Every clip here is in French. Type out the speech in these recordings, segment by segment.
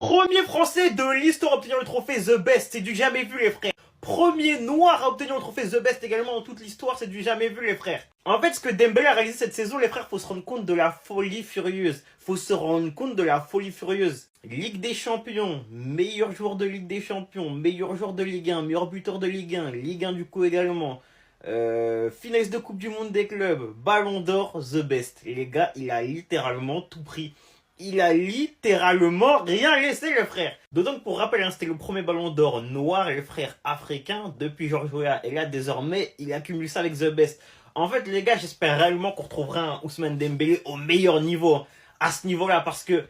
Premier français de l'histoire à obtenir le trophée The Best, c'est du jamais vu les frères. Premier noir à obtenir le trophée The Best également dans toute l'histoire, c'est du jamais vu les frères. En fait, ce que Dembélé a réalisé cette saison, les frères, faut se rendre compte de la folie furieuse. Faut se rendre compte de la folie furieuse. Ligue des Champions, meilleur joueur de Ligue des Champions, meilleur joueur de Ligue 1, meilleur buteur de Ligue 1, Ligue 1 du coup également. Finaliste de Coupe du Monde des clubs, Ballon d'Or, The Best. Et les gars, il a littéralement tout pris. Il a littéralement rien laissé, le frère. D'autant que pour rappel, hein, c'était le premier ballon d'or noir, les frères africains, depuis George Weah. Et là, désormais, il accumule ça avec The Best. En fait, les gars, j'espère réellement qu'on retrouvera un Ousmane Dembélé au meilleur niveau. À ce niveau-là, parce que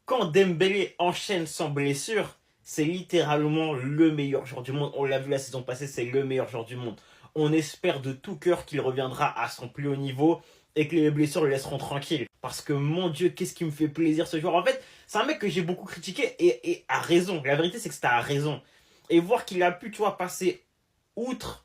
quand Dembélé enchaîne sans blessure, c'est littéralement le meilleur joueur du monde. On l'a vu la saison passée, c'est le meilleur joueur du monde. On espère de tout cœur qu'il reviendra à son plus haut niveau et que les blessures le laisseront tranquille. Parce que mon Dieu, qu'est-ce qui me fait plaisir ce joueur. En fait, c'est un mec que j'ai beaucoup critiqué et a raison. La vérité, c'est que c'était à raison. Et voir qu'il a pu, tu vois, passer outre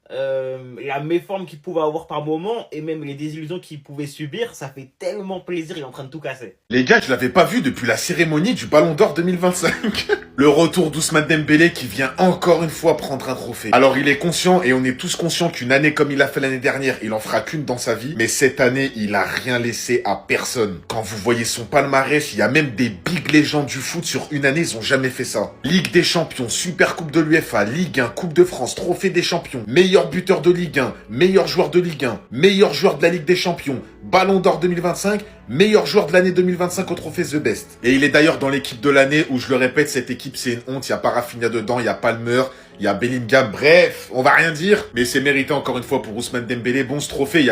la méforme qu'il pouvait avoir par moment et même les désillusions qu'il pouvait subir, ça fait tellement plaisir, il est en train de tout casser. Les gars, je l'avais pas vu depuis la cérémonie du Ballon d'Or 2025. Le retour d'Ousmane Dembélé qui vient encore une fois prendre un trophée. Alors il est conscient et on est tous conscients qu'une année comme il a fait l'année dernière, il en fera qu'une dans sa vie. Mais cette année, il a rien laissé à personne. Quand vous voyez son palmarès, il y a même des big légendes du foot sur une année, ils ont jamais fait ça. Ligue des Champions, Super Coupe de l'UEFA, Ligue 1, Coupe de France, Trophée des Champions, meilleur buteur de Ligue 1, meilleur joueur de Ligue 1, meilleur joueur de la Ligue des Champions, Ballon d'Or 2025, meilleur joueur de l'année 2025 au trophée The Best. Et il est d'ailleurs dans l'équipe de l'année où, je le répète, cette équipe c'est une honte. Il y a pas Rafinha dedans, il y a Palmer, il y a Bellingham. Bref, on va rien dire. Mais c'est mérité encore une fois pour Ousmane Dembélé. Bon, ce trophée, il y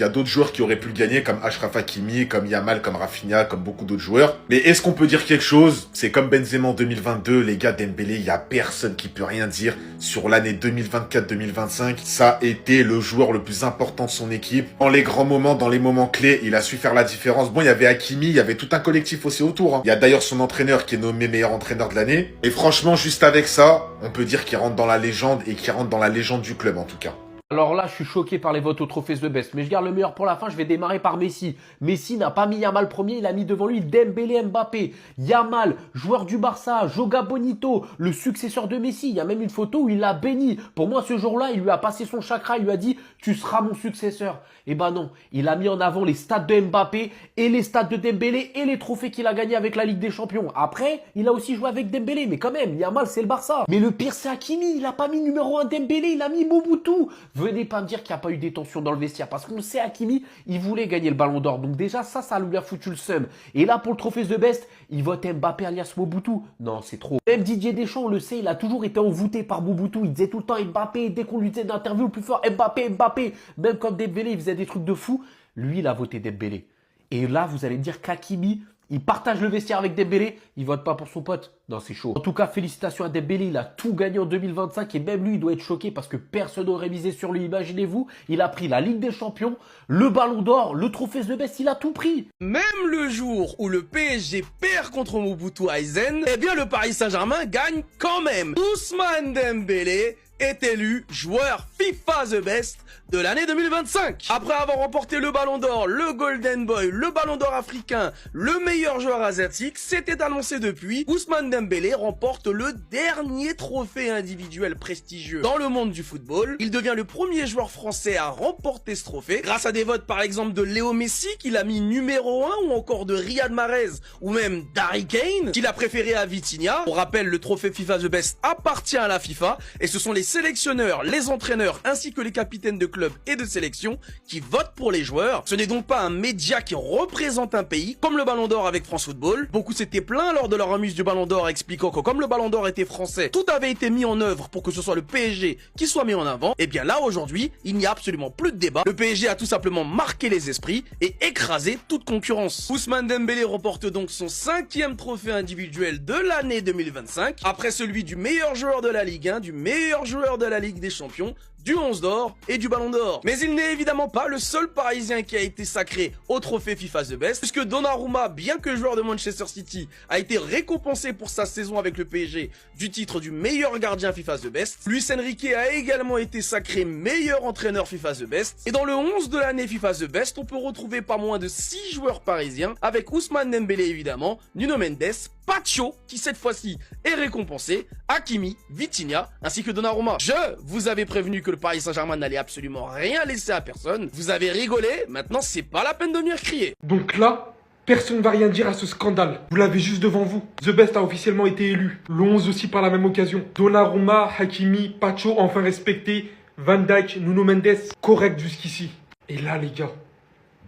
a d'autres joueurs qui auraient pu le gagner, comme Achraf Hakimi, comme Yamal, comme Rafinha, comme beaucoup d'autres joueurs. Mais est-ce qu'on peut dire quelque chose? C'est comme Benzema en 2022, les gars, Dembélé, il y a personne qui peut rien dire sur l'année 2024-2025. Ça a été le joueur le plus important de son équipe. Dans les grands moments, dans les moments clés, il a su faire la différence. Bon, il y avait Hakimi, il y avait tout un collectif aussi autour. Hein. Il y a d'ailleurs son entraîneur qui est nommé meilleur entraîneur de l'année. Et franchement, juste avec ça, on peut dire qu'il rentre dans la légende et qu'il rentre dans la légende du club en tout cas. Alors là, je suis choqué par les votes au trophée The Best. Mais je garde le meilleur pour la fin. Je vais démarrer par Messi. Messi n'a pas mis Yamal premier. Il a mis devant lui Dembélé, Mbappé. Yamal, joueur du Barça. Joga Bonito, le successeur de Messi. Il y a même une photo où il l'a béni. Pour moi, ce jour-là, il lui a passé son chakra. Il lui a dit, tu seras mon successeur. Eh ben non. Il a mis en avant les stats de Mbappé et les stats de Dembélé et les trophées qu'il a gagnés avec la Ligue des Champions. Après, il a aussi joué avec Dembélé. Mais quand même, Yamal, c'est le Barça. Mais le pire, c'est Hakimi. Il a pas mis numéro 1 Dembélé. Il a mis Mobutu. Venez pas me dire qu'il n'y a pas eu des tensions dans le vestiaire. Parce qu'on sait, Hakimi, il voulait gagner le Ballon d'Or. Donc déjà, ça lui a foutu le seum. Et là, pour le trophée The Best, il vote Mbappé alias Mobutu. Non, c'est trop. Même Didier Deschamps, on le sait, il a toujours été envoûté par Mobutu. Il disait tout le temps Mbappé. Dès qu'on lui disait une interview le plus fort, Mbappé, Mbappé. Même quand Dembélé, il faisait des trucs de fou, lui, il a voté Dembélé. Et là, vous allez dire qu'Hakimi, il partage le vestiaire avec Dembélé, il vote pas pour son pote. Non, c'est chaud. En tout cas, félicitations à Dembélé, il a tout gagné en 2025 et même lui, il doit être choqué parce que personne n'aurait misé sur lui. Imaginez-vous, il a pris la Ligue des Champions, le Ballon d'Or, le trophée The Best, il a tout pris. Même le jour où le PSG perd contre Mobutu Aizen, eh bien le Paris Saint-Germain gagne quand même. Ousmane Dembélé est élu joueur FIFA The Best de l'année 2025. Après avoir remporté le Ballon d'Or, le Golden Boy, le Ballon d'Or africain, le meilleur joueur asiatique, c'était annoncé depuis, Ousmane Dembélé remporte le dernier trophée individuel prestigieux dans le monde du football. Il devient le premier joueur français à remporter ce trophée, grâce à des votes par exemple de Léo Messi, qu'il a mis numéro 1, ou encore de Riyad Mahrez, ou même d'Harry Kane, qu'il a préféré à Vitinha. Pour rappel, le trophée FIFA The Best appartient à la FIFA, et ce sont les sélectionneurs, les entraîneurs, ainsi que les capitaines de club et de sélection qui votent pour les joueurs. Ce n'est donc pas un média qui représente un pays, comme le Ballon d'Or avec France Football. Beaucoup s'étaient plaints lors de leur remise du Ballon d'Or, expliquant que comme le Ballon d'Or était français, tout avait été mis en œuvre pour que ce soit le PSG qui soit mis en avant. Et bien là, aujourd'hui, il n'y a absolument plus de débat. Le PSG a tout simplement marqué les esprits et écrasé toute concurrence. Ousmane Dembélé remporte donc son 5e trophée individuel de l'année 2025, après celui du meilleur joueur de la Ligue 1, du meilleur joueur de la Ligue des Champions, du 11 d'or et du ballon d'or. Mais il n'est évidemment pas le seul Parisien qui a été sacré au trophée FIFA The Best, puisque Donnarumma, bien que joueur de Manchester City, a été récompensé pour sa saison avec le PSG du titre du meilleur gardien FIFA The Best. Luis Enrique a également été sacré meilleur entraîneur FIFA The Best. Et dans le 11 de l'année FIFA The Best, on peut retrouver pas moins de 6 joueurs parisiens, avec Ousmane Dembélé évidemment, Nuno Mendes, Pacho, qui cette fois-ci est récompensé, Hakimi, Vitinha, ainsi que Donnarumma. Je vous avais prévenu que le Paris Saint-Germain n'allait absolument rien laisser à personne. Vous avez rigolé, maintenant c'est pas la peine de venir crier. Donc là, personne ne va rien dire à ce scandale. Vous l'avez juste devant vous. The Best a officiellement été élu. Le 11 aussi par la même occasion. Donnarumma, Hakimi, Pacho enfin respecté. Van Dijk, Nuno Mendes, correct jusqu'ici. Et là les gars,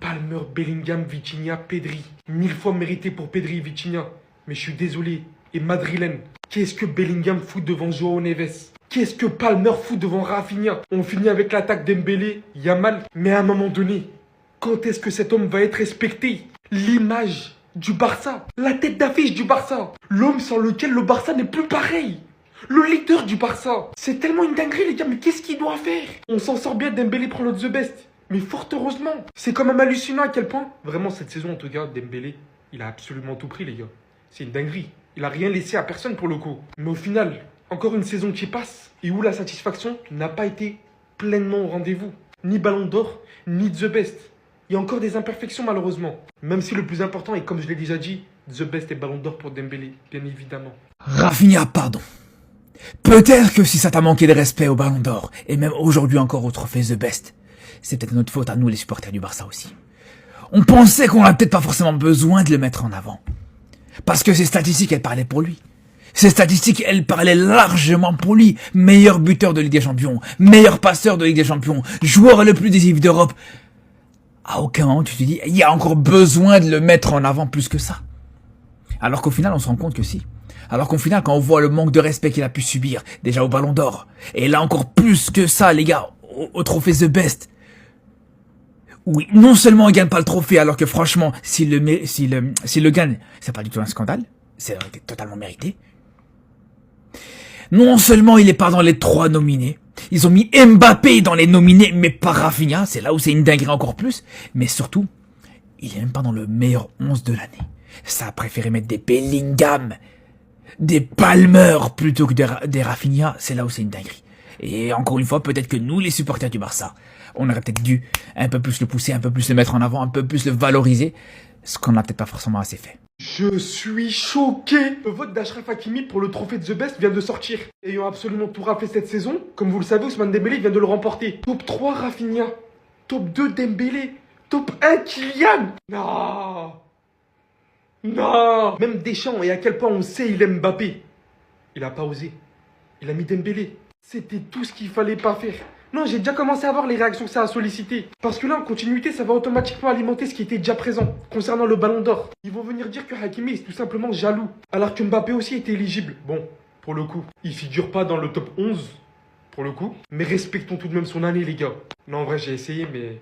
Palmer, Bellingham, Vitinha, Pedri. 1000 fois mérité pour Pedri et Vitinha. Mais je suis désolé. Et madrilène, qu'est-ce que Bellingham fout devant Joao Neves? Qu'est-ce que Palmer fout devant Rafinha? On finit avec l'attaque Dembélé, Yamal. Mais à un moment donné, quand est-ce que cet homme va être respecté? L'image du Barça, la tête d'affiche du Barça, l'homme sans lequel le Barça n'est plus pareil, le leader du Barça. C'est tellement une dinguerie les gars, mais qu'est-ce qu'il doit faire? On s'en sort bien, Dembélé prend le The Best, mais fort heureusement. C'est quand même hallucinant à quel point, vraiment cette saison en tout cas, Dembélé, il a absolument tout pris les gars. C'est une dinguerie, il a rien laissé à personne pour le coup. Mais au final, encore une saison qui passe, et où la satisfaction n'a pas été pleinement au rendez-vous. Ni Ballon d'Or, ni The Best. Il y a encore des imperfections malheureusement. Même si le plus important est, comme je l'ai déjà dit, The Best et Ballon d'Or pour Dembélé, bien évidemment. Rafinha, pardon. Peut-être que si ça t'a manqué de respect au Ballon d'Or, et même aujourd'hui encore au trophée The Best, c'est peut-être notre faute à nous les supporters du Barça aussi. On pensait qu'on n'avait peut-être pas forcément besoin de le mettre en avant. Parce que ces statistiques, elles parlaient pour lui. Ces statistiques, elles parlaient largement pour lui. Meilleur buteur de Ligue des Champions, meilleur passeur de Ligue des Champions, joueur le plus décisif d'Europe. À aucun moment tu te dis, il y a encore besoin de le mettre en avant plus que ça. Alors qu'au final, on se rend compte que si. Alors qu'au final, quand on voit le manque de respect qu'il a pu subir, déjà au Ballon d'Or, et là encore plus que ça, les gars, au trophée The Best, oui, non seulement il gagne pas le trophée, alors que franchement, s'il le gagne, c'est pas du tout un scandale, c'est totalement mérité. Non seulement il est pas dans les 3 nominés, ils ont mis Mbappé dans les nominés, mais pas Rafinha, c'est là où c'est une dinguerie encore plus, mais surtout, il est même pas dans le meilleur 11 de l'année. Ça a préféré mettre des Bellingham, des Palmer plutôt que des Rafinha, c'est là où c'est une dinguerie. Et encore une fois, peut-être que nous, les supporters du Barça, on aurait peut-être dû un peu plus le pousser, un peu plus le mettre en avant, un peu plus le valoriser, ce qu'on n'a peut-être pas forcément assez fait. Je suis choqué. Le vote d'Achraf Hakimi pour le trophée de The Best vient de sortir. Ayant absolument tout raflé cette saison, comme vous le savez, Ousmane Dembélé vient de le remporter. Top 3 Rafinha, top 2 Dembélé, top 1 Kylian. Non. Non. Même Deschamps, et à quel point on sait il aime Mbappé. Il a pas osé. Il a mis Dembélé. C'était tout ce qu'il fallait pas faire. Non, j'ai déjà commencé à voir les réactions que ça a sollicité. Parce que là, en continuité, ça va automatiquement alimenter ce qui était déjà présent concernant le Ballon d'Or. Ils vont venir dire que Hakimi est tout simplement jaloux. Alors que Mbappé aussi était éligible. Bon, pour le coup, il figure pas dans le top 11, pour le coup. Mais respectons tout de même son année, les gars. Non, en vrai, j'ai essayé, mais...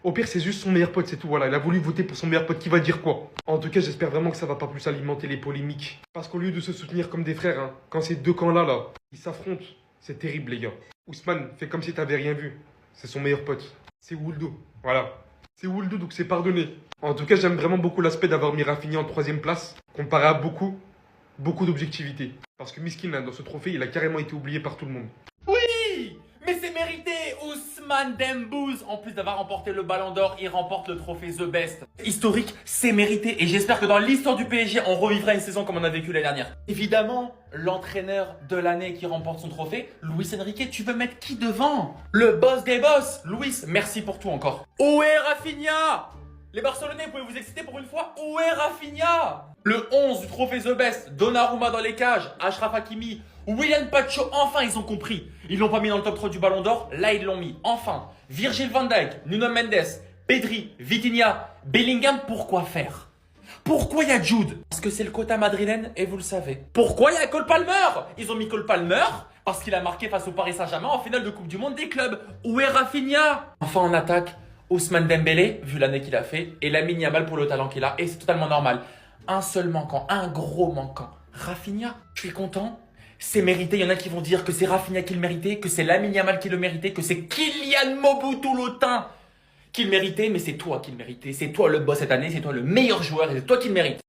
Au pire, c'est juste son meilleur pote, c'est tout. Voilà, il a voulu voter pour son meilleur pote. Qui va dire quoi? En tout cas, j'espère vraiment que ça va pas plus alimenter les polémiques. Parce qu'au lieu de se soutenir comme des frères, hein, quand ces deux camps-là, ils s'affrontent, c'est terrible, les gars. Ousmane, fais comme si t'avais rien vu. C'est son meilleur pote. C'est Wuldo. Voilà. C'est Wuldo, donc c'est pardonné. En tout cas, j'aime vraiment beaucoup l'aspect d'avoir mis Rafinha en 3ème place, comparé à beaucoup d'objectivité. Parce que Miskin, dans ce trophée, il a carrément été oublié par tout le monde. Oui, mais c'est mérité. Ousmane Dembouz, en plus d'avoir remporté le Ballon d'Or, il remporte le trophée The Best. Historique, c'est mérité. Et j'espère que dans l'histoire du PSG, on revivra une saison comme on a vécu l'année dernière. Évidemment, l'entraîneur de l'année qui remporte son trophée, Luis Enrique, tu veux mettre qui devant? Le boss des boss, Luis, merci pour tout encore. Où est Rafinha? Les Barcelonais, vous pouvez vous exciter pour une fois? Où est Rafinha? Le 11 du trophée The Best, Donnarumma dans les cages, Achraf Hakimi, William Pacho, enfin ils ont compris. Ils l'ont pas mis dans le top 3 du Ballon d'Or, là ils l'ont mis. Enfin, Virgil van Dijk, Nuno Mendes, Pedri, Vitinha, Bellingham, pourquoi faire? Pourquoi il y a Jude? Parce que c'est le quota madrilène et vous le savez. Pourquoi il y a Cole Palmer? Ils ont mis Cole Palmer parce qu'il a marqué face au Paris Saint-Germain en finale de Coupe du Monde des clubs. Où est Rafinha? Enfin en attaque, Ousmane Dembélé, vu l'année qu'il a fait, et Lamine Yamal pour le talent qu'il a, et c'est totalement normal. Un seul manquant, un gros manquant. Rafinha, je suis content, c'est mérité. Il y en a qui vont dire que c'est Rafinha qui le méritait, que c'est Lamine Yamal qui le méritait, que c'est Kylian Mobutu-Lotin qui le méritait, mais c'est toi qui le méritais. C'est toi le boss cette année, c'est toi le meilleur joueur et c'est toi qui le mérites.